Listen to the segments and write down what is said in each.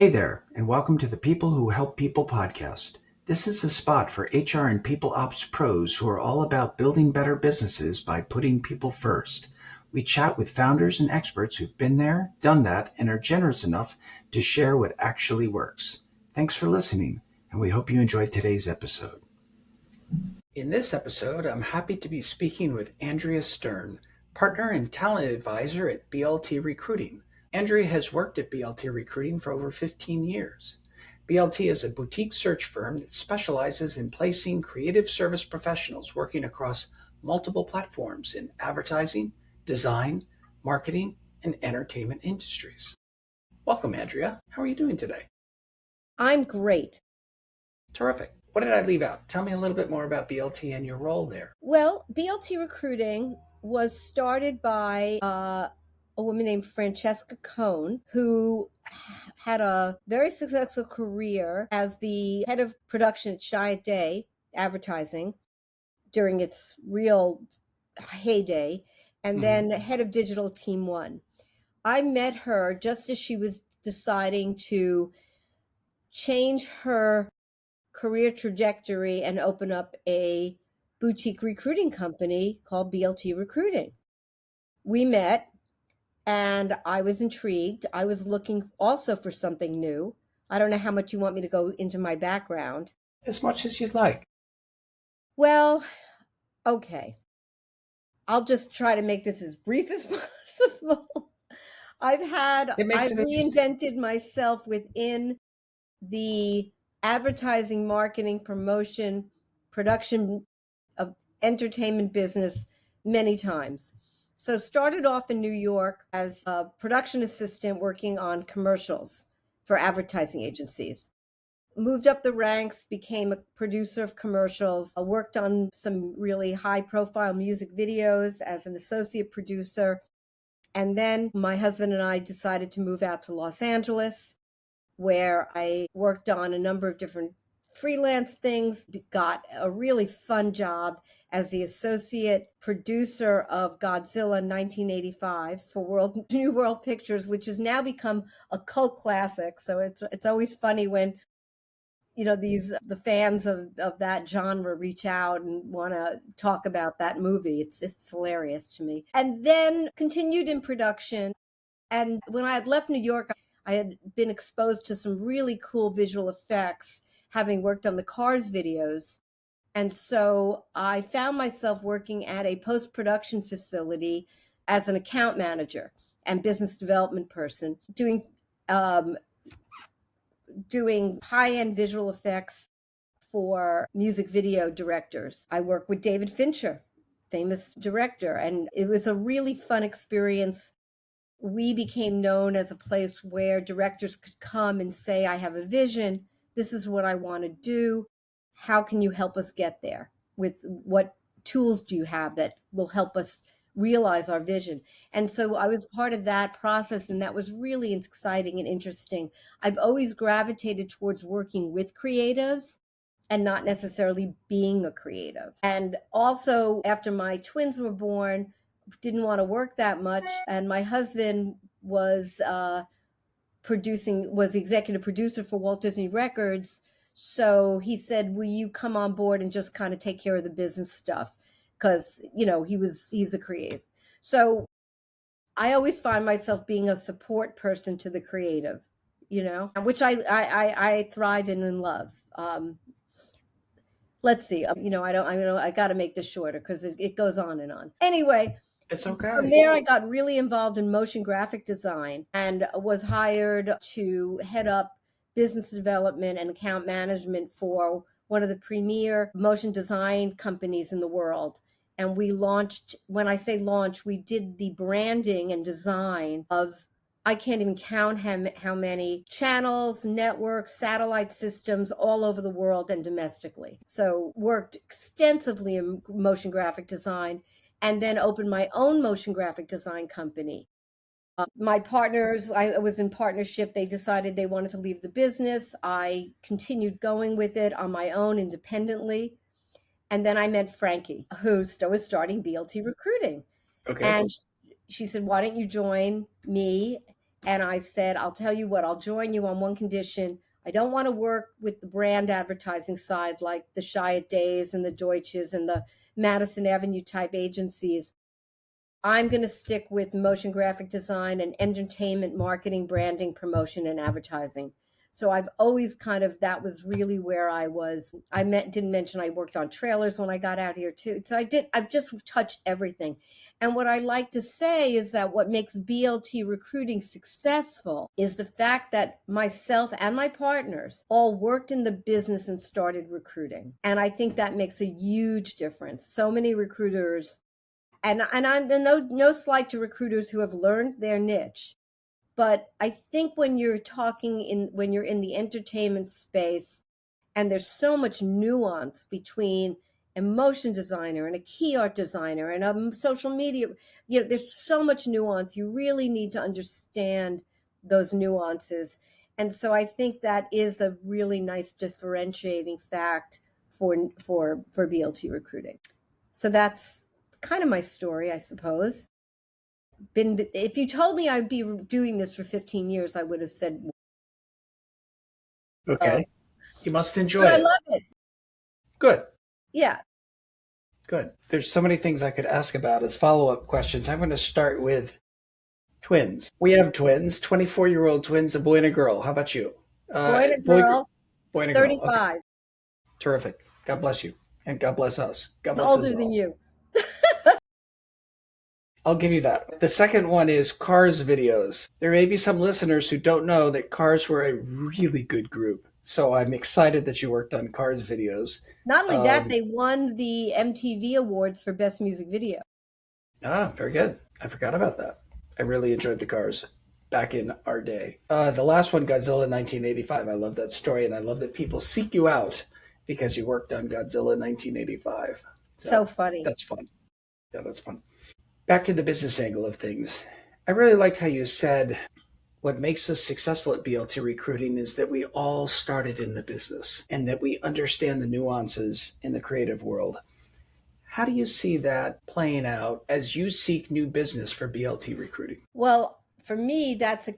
Hey there, and welcome to the People Who Help People podcast. This is the spot for HR and people ops pros who are all about building better businesses by putting people first. We chat with founders and experts who've been there, done that, and are generous enough to share what actually works. Thanks for listening, and we hope you enjoyed today's episode. In this episode, I'm happy to be speaking with Andrea Stern, partner and talent advisor at BLT Recruiting. Andrea has worked at BLT Recruiting for over 15 years. BLT is a boutique search firm that specializes in placing creative service professionals working across multiple platforms in advertising, design, marketing, and entertainment industries. Welcome, Andrea. How are you doing today? I'm great. Terrific. What did I leave out? Tell me a little bit more about BLT and your role there. Well, BLT Recruiting was started by a woman named Francesca Cohn, who had a very successful career as the head of production at Chiat Advertising during its real heyday, and then head of digital Team One. I met her just as she was deciding to change her career trajectory and open up a boutique recruiting company called BLT Recruiting. We met and I was intrigued. I was looking also for something new. I don't know how much you want me to go into my background. As much as you'd like. Well, okay. I'll just try to make this as brief as possible. It makes I've it reinvented myself within the advertising, marketing, promotion, production of entertainment business many times. So started off in New York as a production assistant working on commercials for advertising agencies. Moved up the ranks, became a producer of commercials, worked on some really high profile music videos as an associate producer. And then my husband and I decided to move out to Los Angeles, where I worked on a number of different freelance things, got a really fun job as the associate producer of Godzilla 1985 for New World Pictures, which has now become a cult classic. So it's always funny when the fans of that genre reach out and want to talk about that movie. It's hilarious to me. And then continued in production. And when I had left New York, I had been exposed to some really cool visual effects, having worked on the Cars videos. And so I found myself working at a post-production facility as an account manager and business development person, um, doing high-end visual effects for music video directors. I work with David Fincher, famous director, and it was a really fun experience. We became known as a place where directors could come and say, I have a vision. This is what I want to do. How can you help us get there? With what tools do you have that will help us realize our vision? And so I was part of that process, and that was really exciting and interesting. I've always gravitated towards working with creatives and not necessarily being a creative. And also, after my twins were born, didn't want to work that much, and my husband was was the executive producer for Walt Disney Records. So he said, will you come on board and just kind of take care of the business stuff? Because he's a creative. So I always find myself being a support person to the creative, which I thrive in and love. Let's see, I got to make this shorter because it goes on and on. Anyway, It's from okay. there, I got really involved in motion graphic design and was hired to head up business development and account management for one of the premier motion design companies in the world. And we launched, when I say launch, we did the branding and design of, I can't even count how many channels, networks, satellite systems all over the world and domestically. So worked extensively in motion graphic design, and then opened my own motion graphic design company. My partners, I was in partnership. They decided they wanted to leave the business. I continued going with it on my own independently. And then I met Frankie, who was starting BLT Recruiting. Okay. And she said, why don't you join me And I said, I'll tell you what, I'll join you on one condition. I don't want to work with the brand advertising side like the Chiat Days and the Deutsches and the Madison Avenue type agencies. I'm going to stick with motion graphic design and entertainment marketing, branding, promotion, and advertising. So I've always that was really where I was. Didn't mention I worked on trailers when I got out here too. So I've just touched everything. And what I like to say is that what makes BLT recruiting successful is the fact that myself and my partners all worked in the business and started recruiting. And I think that makes a huge difference. So many recruiters, and I'm no slight to recruiters who have learned their niche, but I think when you're in the entertainment space, and there's so much nuance between a motion designer and a key art designer and a social media, there's so much nuance. You really need to understand those nuances. And so I think that is a really nice differentiating fact for BLT recruiting. So that's kind of my story, I suppose. If you told me I'd be doing this for 15 years, I would have said, Okay. You must enjoy but I it. love it. Good. Yeah. Good. There's so many things I could ask about as follow-up questions. I'm going to start with twins. We have twins, 24-year-old twins, a boy and a girl. How about you? Boy and a Boy, girl, boy and a girl. Okay. 35. Terrific. God bless you. And God bless us. God I'm bless us older than all. you. I'll give you that. The second one is Cars videos. There may be some listeners who don't know that Cars were a really good group. So I'm excited that you worked on Cars videos. Not only that, they won the MTV Awards for Best Music Video. Very good. I forgot about that. I really enjoyed the Cars back in our day. The last one, Godzilla 1985. I love that story, and I love that people seek you out because you worked on Godzilla 1985. So funny. That's fun. Yeah, that's fun. Back to the business angle of things. I really liked how you said what makes us successful at BLT recruiting is that we all started in the business and that we understand the nuances in the creative world. How do you see that playing out as you seek new business for BLT recruiting? Well, for me, that's a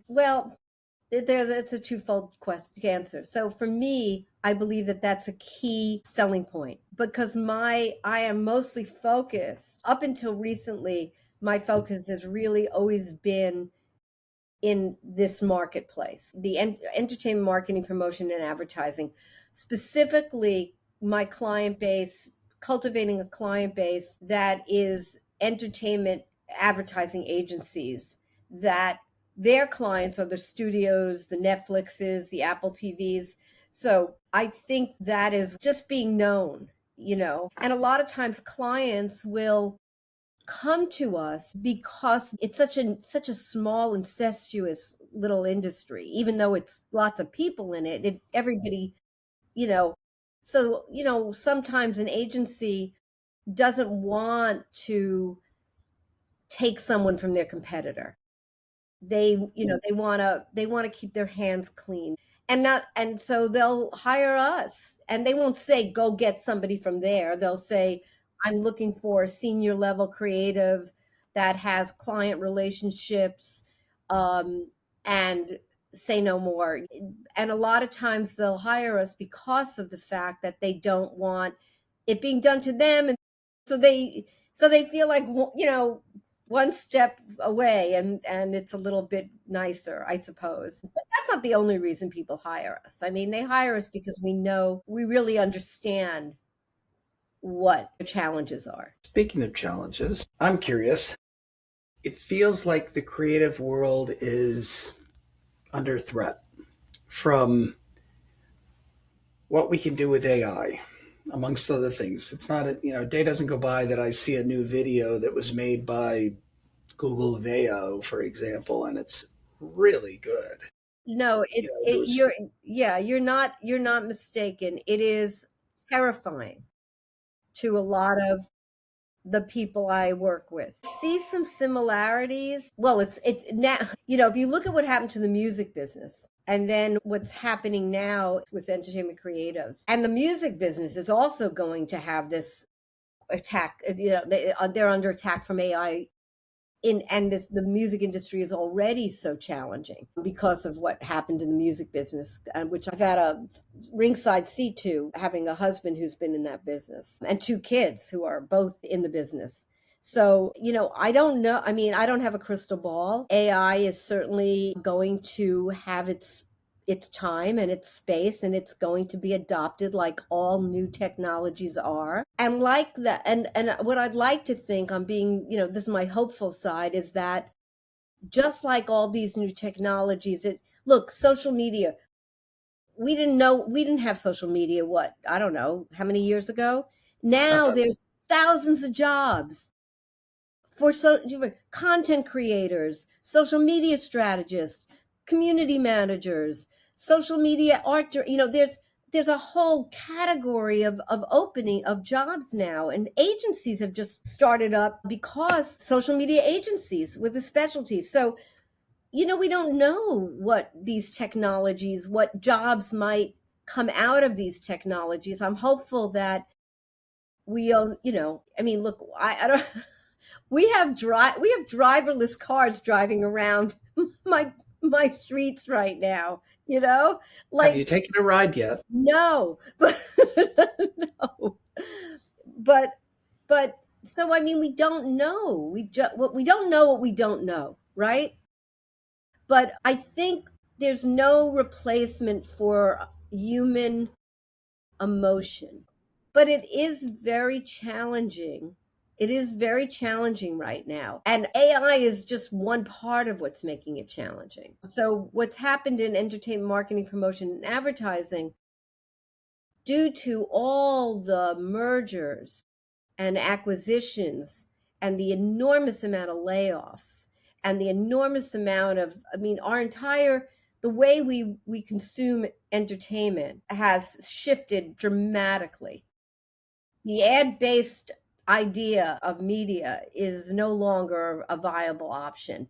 twofold answer. So for me, I believe that that's a key selling point because I am mostly focused up until recently. My focus has really always been in this marketplace, the entertainment marketing, promotion, and advertising. Specifically, my client base, cultivating a client base that is entertainment advertising agencies, that their clients are the studios, the Netflixes, the Apple TVs. So I think that is just being known, and a lot of times clients will come to us because it's such a small incestuous little industry, even though it's lots of people in it, everybody, you know so sometimes an agency doesn't want to take someone from their competitor. They want to keep their hands clean, and so they'll hire us, and they won't say go get somebody from there. They'll say I'm looking for a senior level creative that has client relationships, and say no more. And a lot of times they'll hire us because of the fact that they don't want it being done to them, and so they feel like one step away, and it's a little bit nicer, I suppose. But that's not the only reason people hire us. I mean, they hire us because we really understand what the challenges are. Speaking of challenges, I'm curious. It feels like the creative world is under threat from what we can do with AI, amongst other things. It's not a day doesn't go by that I see a new video that was made by Google Veo, for example, and it's really good. No, you're not mistaken. It is terrifying to a lot of the people I work with. See some similarities. Well, it's now, if you look at what happened to the music business and then what's happening now with entertainment creatives, and the music business is also going to have this attack, they're under attack from AI the music industry is already so challenging because of what happened in the music business, which I've had a ringside seat to, having a husband who's been in that business and two kids who are both in the business. So, I don't know. I mean, I don't have a crystal ball. AI is certainly going to have its time and its space, and it's going to be adopted like all new technologies are. And like that, and what I'd like to think, I'm being, this is my hopeful side, is that just like all these new technologies, look, social media, we didn't have social media, what, I don't know, how many years ago? Now there's thousands of jobs for content creators, social media strategists, community managers, social media art. There's a whole category of opening of jobs now, and agencies have just started up because social media agencies with a specialty. So we don't know what jobs might come out of these technologies. I'm hopeful that we own, I mean, look, I don't. We have driverless cars driving around my streets right now, Have you like, taken a ride yet? no, but no, but but so I mean, we don't know. We don't know what we don't know, right? But I think there's no replacement for human emotion. But it is very challenging. It is very challenging right now. And AI is just one part of what's making it challenging. So, what's happened in entertainment marketing, promotion, and advertising, due to all the mergers and acquisitions and the enormous amount of layoffs and the enormous amount of, I mean, the way we consume entertainment has shifted dramatically. The ad-based idea of media is no longer a viable option.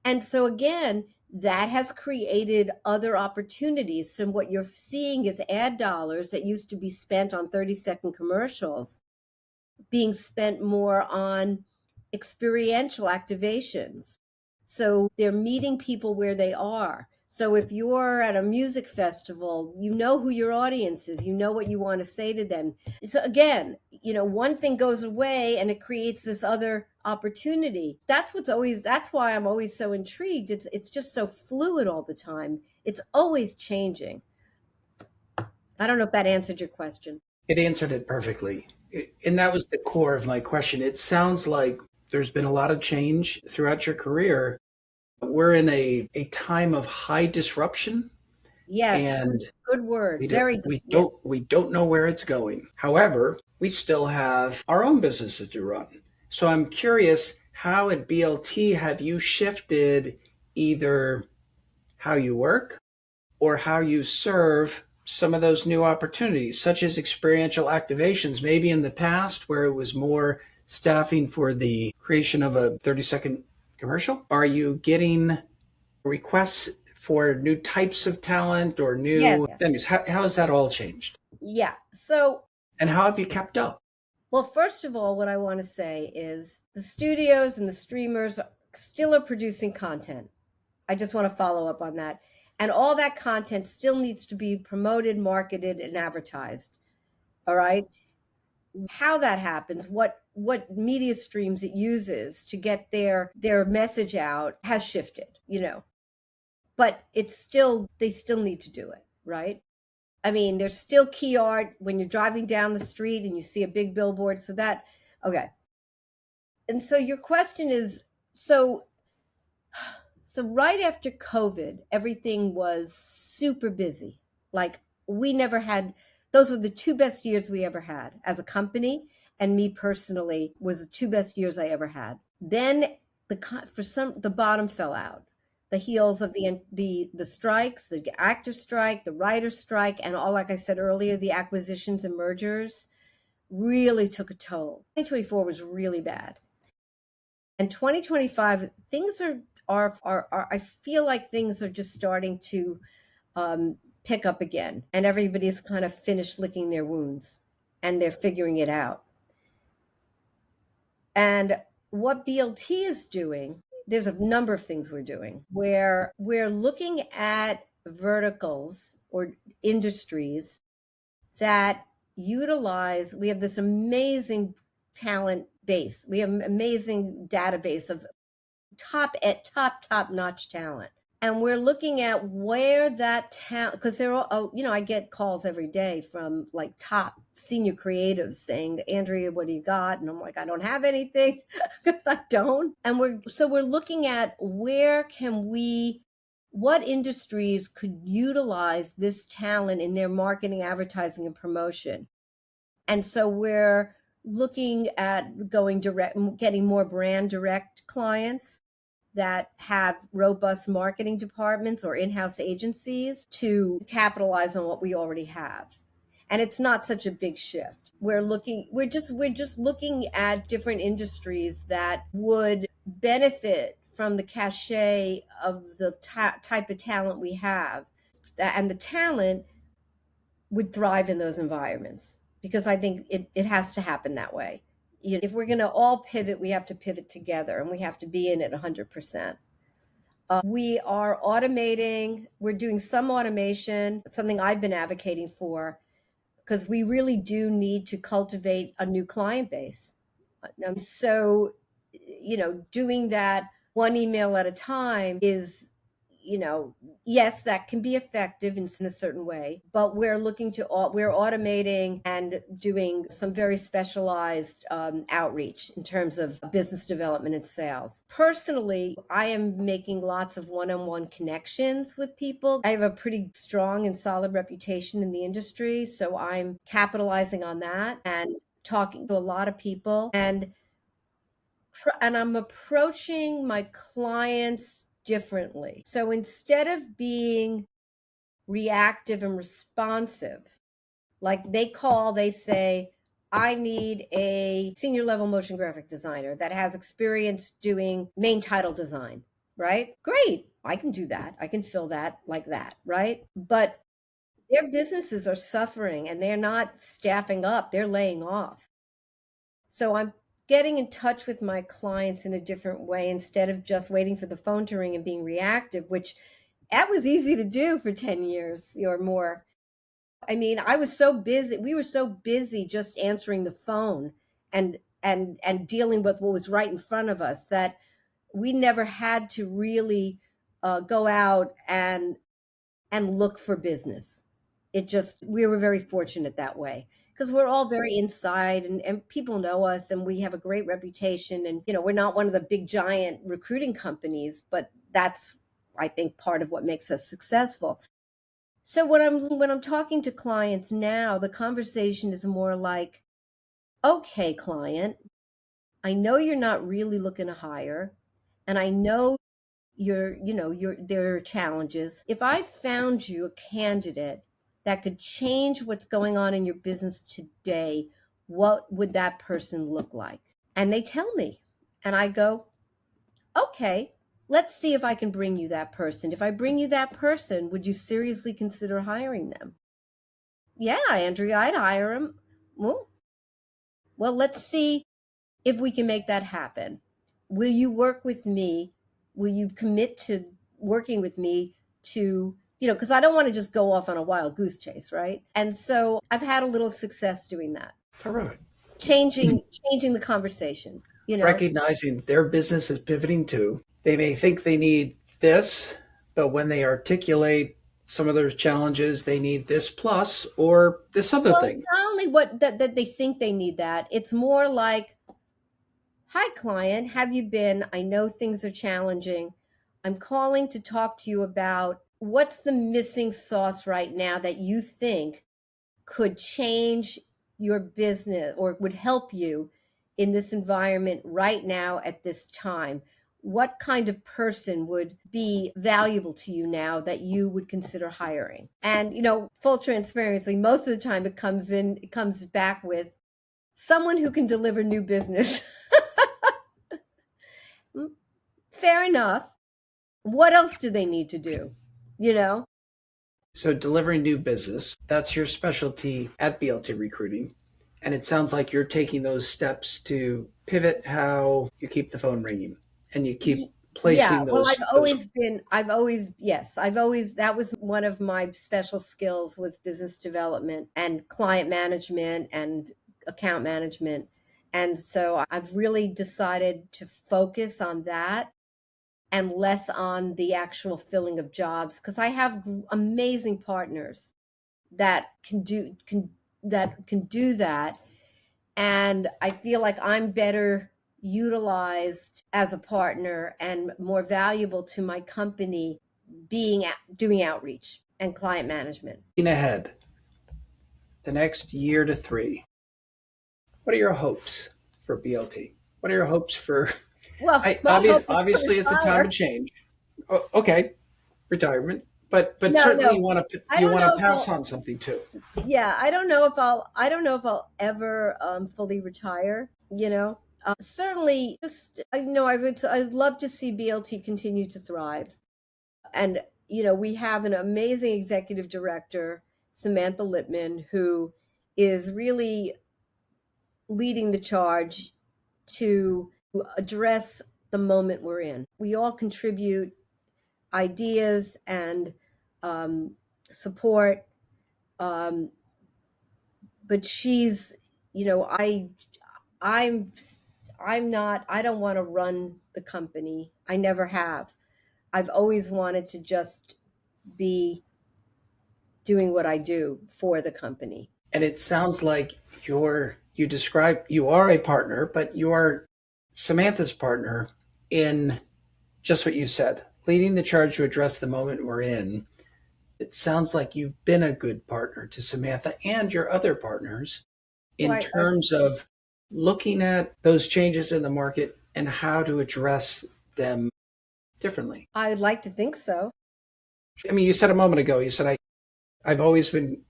And so again, that has created other opportunities. So what you're seeing is ad dollars that used to be spent on 30-second commercials being spent more on experiential activations. So they're meeting people where they are. So if you're at a music festival, you know who your audience is, you know what you want to say to them. So again, one thing goes away and it creates this other opportunity. That's why I'm always so intrigued. It's just so fluid all the time. It's always changing. I don't know if that answered your question. It answered it perfectly. And that was the core of my question. It sounds like there's been a lot of change throughout your career. We're in a time of high disruption, Yes, and good word. we don't, Very we just, yeah. don't we don't know where it's going. However, we still have our own businesses to run. So I'm curious, how at BLT have you shifted either how you work or how you serve some of those new opportunities, such as experiential activations, maybe in the past where it was more staffing for the creation of a 30-second commercial? Are you getting requests for new types of talent or Yes, new yes. venues? How has that all changed? Yeah. So, And how have you kept up? well, first of all, what I want to say is the studios and the streamers still are producing content. I just want to follow up on that. And all that content still needs to be promoted, marketed, and advertised. All right. How that happens, what media streams it uses to get their message out has shifted. But they still need to do it, right? I mean, there's still key art when you're driving down the street and you see a big billboard. Okay. And so your question is, so right after COVID, everything was super busy. Like we never had, those were the two best years we ever had as a company. And me personally was the two best years I ever had. Then the bottom fell out. The heels of the strikes, the actor strike, the writer strike, and all, like I said earlier, the acquisitions and mergers really took a toll. 2024 was really bad. And 2025, things are I feel like things are just starting to pick up again, and everybody's kind of finished licking their wounds and they're figuring it out. And what BLT is doing, there's a number of things we're doing where we're looking at verticals or industries that utilize, we have this amazing talent base. We have an amazing database of top notch talent. And we're looking at where that talent, because they're all, I get calls every day from like top senior creatives saying, Andrea, what do you got? And I'm like, I don't have anything. I don't. And we're looking at what industries could utilize this talent in their marketing, advertising, and promotion. And so we're looking at going direct, getting more brand direct clients that have robust marketing departments or in-house agencies to capitalize on what we already have. And it's not such a big shift. We're just looking at different industries that would benefit from the cachet of the type of talent we have. And the talent would thrive in those environments, because I think it has to happen that way. If we're going to all pivot, we have to pivot together, and we have to be in it 100%. We are automating, we're doing some automation, something I've been advocating for, because we really do need to cultivate a new client base. So, doing that one email at a time is, yes, that can be effective in a certain way, but we're automating and doing some very specialized outreach in terms of business development and sales. Personally, I am making lots of one-on-one connections with people. I have a pretty strong and solid reputation in the industry, so I'm capitalizing on that and talking to a lot of people, and I'm approaching my clients differently. So instead of being reactive and responsive, like they call, they say, I need a senior level motion graphic designer that has experience doing main title design, right? Great. I can do that. I can fill that like that, right? But their businesses are suffering and they're not staffing up, they're laying off. So I'm getting in touch with my clients in a different way, instead of just waiting for the phone to ring and being reactive, which that was easy to do for 10 years or more. I mean, I was so busy. We were so busy just answering the phone and dealing with what was right in front of us, that we never had to really go out and look for business. We were very fortunate that way, because we're all very inside, and people know us, and we have a great reputation. And, we're not one of the big giant recruiting companies, but that's, I think, part of what makes us successful. So when I'm talking to clients now, the conversation is more like, okay, client, I know you're not really looking to hire, and I know there are challenges. If I found you a candidate that could change what's going on in your business today, what would that person look like? And they tell me, and I go, okay, let's see if I can bring you that person. If I bring you that person, would you seriously consider hiring them? Yeah, Andrea, I'd hire him. Well, let's see if we can make that happen. Will you work with me? Will you commit to working with me to, because I don't want to just go off on a wild goose chase, right? And so I've had a little success doing that. Terrific. Changing the conversation, Recognizing their business is pivoting too. They may think they need this, but when they articulate some of their challenges, they need this plus or this other thing. It's not only that they think they need that, it's more like, hi, client, have you been? I know things are challenging. I'm calling to talk to you about what's the missing sauce right now that you think could change your business or would help you in this environment right now at this time. What kind of person would be valuable to you now that you would consider hiring? And, full transparency, most of the time it comes back with someone who can deliver new business. Fair enough. What else do they need to do? So delivering new business, that's your specialty at BLT Recruiting. And it sounds like you're taking those steps to pivot how you keep the phone ringing and you keep Yeah, placing well, those. I've always, that was one of my special skills, was business development and client management and account management. And so I've really decided to focus on that and less on the actual filling of jobs, because I have amazing partners that can do that. And I feel like I'm better utilized as a partner and more valuable to my company doing outreach and client management. Ahead, the next year to 3, what are your hopes for BLT? What are your hopes for? Well, my hope is to Obviously, it's a time of retire. change. Okay, retirement, but certainly No, I you don't want to know if pass on something too. yeah, I don't know if I'll ever fully retire, you know. Certainly just, I'd love to see BLT continue to thrive. And we have an amazing executive director, Samantha Lippman, who is really leading the charge to address the moment we're in. We all contribute ideas and support, um, but she's, you know, I'm, I'm not. I don't want to run the company. I never have. I've always wanted to just be doing what I do for the company. And it sounds like you are a partner, but you are Samantha's partner in just what you said, leading the charge to address the moment we're in. It sounds like you've been a good partner to Samantha and your other partners in Well, terms of looking at those changes in the market and how to address them differently. I'd like to think so. I mean, you said a moment ago, you said, I've always been,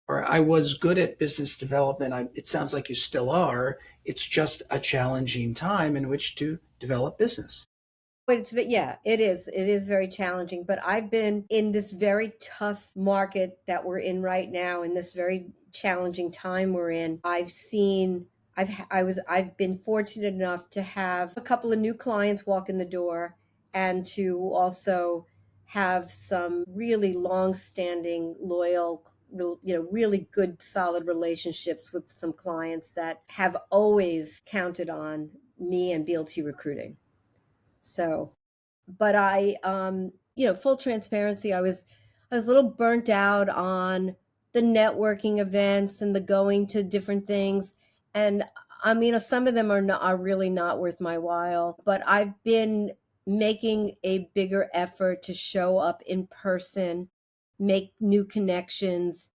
or I was good at business development. It sounds like you still are. It's just a challenging time in which to develop business. But yeah, it is. It is very challenging. But I've been in this very tough market that we're in right now, in this very challenging time we're in. I've been fortunate enough to have a couple of new clients walk in the door, and to also have some really long-standing, loyal, really good, solid relationships with some clients that have always counted on me and BLT Recruiting. So, but full transparency, I was a little burnt out on the networking events and the going to different things. And I mean, some of them are really not worth my while, but I've been making a bigger effort to show up in person, make new connections,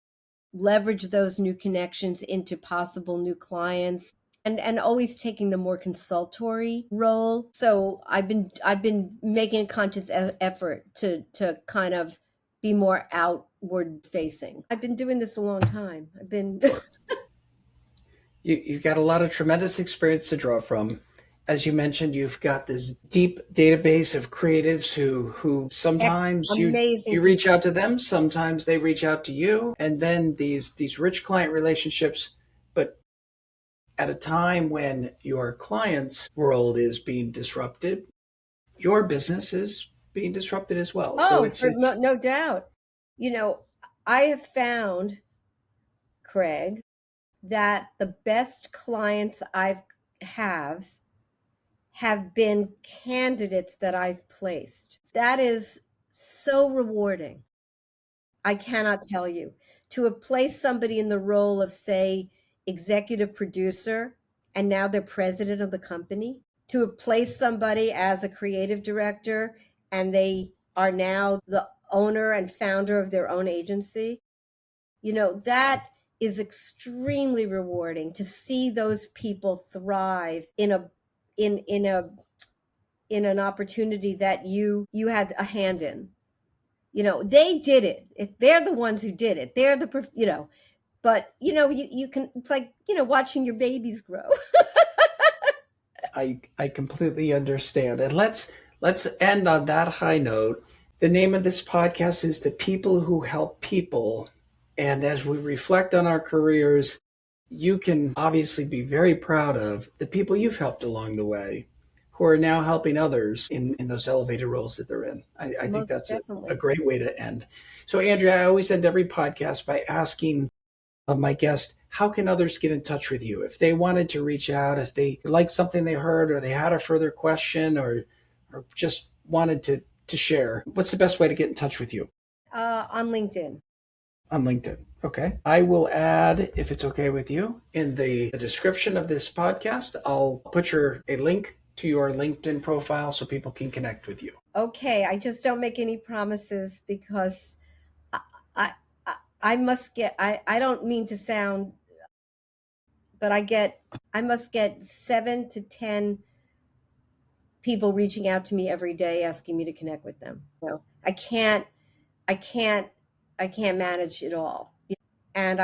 leverage those new connections into possible new clients, and always taking the more consultory role. So I've been making a conscious effort to kind of be more outward facing. I've been doing this a long time. I've been Sure. You've got a lot of tremendous experience to draw from. As you mentioned, you've got this deep database of creatives who sometimes amazing you reach people. out to them, sometimes they reach out to you, and then these rich client relationships. But at a time when your client's world is being disrupted, your business is being disrupted as well. So Oh, it's for it's no doubt. You know, I have found, Craig, that the best clients have been candidates that I've placed. That is so rewarding. I cannot tell you. To have placed somebody in the role of, say, executive producer, and now they're president of the company. To have placed somebody as a creative director, and they are now the owner and founder of their own agency. That is extremely rewarding, to see those people thrive in an opportunity that you had a hand in. They did it. They're the ones who did it. They're but you can, it's like, watching your babies grow. I completely understand. And let's end on that high note. The name of this podcast is The People Who Help People. And as we reflect on our careers, you can obviously be very proud of the people you've helped along the way who are now helping others in those elevated roles that they're in. I think Most that's a definitely. great way to end. So, Andrea, I always end every podcast by asking of my guest, how can others get in touch with you? If they wanted to reach out, if they liked something they heard, or they had a further question, or just wanted to share, what's the best way to get in touch with you? On LinkedIn. On LinkedIn. Okay. I will add, if it's okay with you, in the description of this podcast, I'll put a link to your LinkedIn profile so people can connect with you. Okay, I just don't make any promises because I I, I must get I don't mean to sound, but I must get 7 to 10 people reaching out to me every day asking me to connect with them. I can't I can't I can't manage it all. And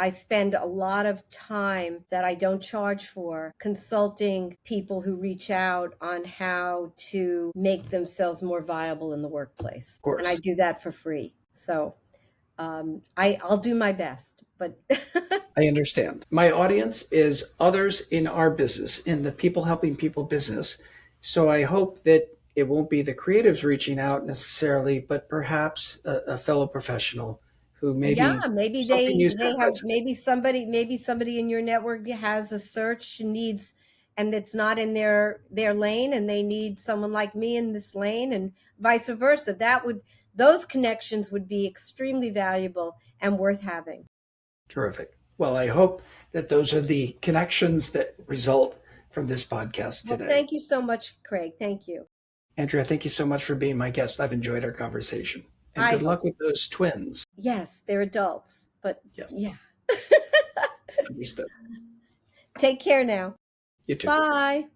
I spend a lot of time that I don't charge for consulting people who reach out on how to make themselves more viable in the workplace. Of course. And I do that for free. So I'll do my best, but I understand. My audience is others in our business, in the people helping people business. So I hope that it won't be the creatives reaching out necessarily, but perhaps a fellow professional who yeah, maybe maybe something you said they have resonated. maybe somebody in your network has a search needs and it's not in their lane and they need someone like me in this lane and vice versa. Those connections would be extremely valuable and worth having. Terrific. Well, I hope that those are the connections that result from this podcast Well, today. thank you so much, Craig. Thank you. Andrea, thank you so much for being my guest. I've enjoyed our conversation. And I good hope luck so. with those twins. Yes, they're adults, but Yes, yeah. understood. Take care now. You too. Bye.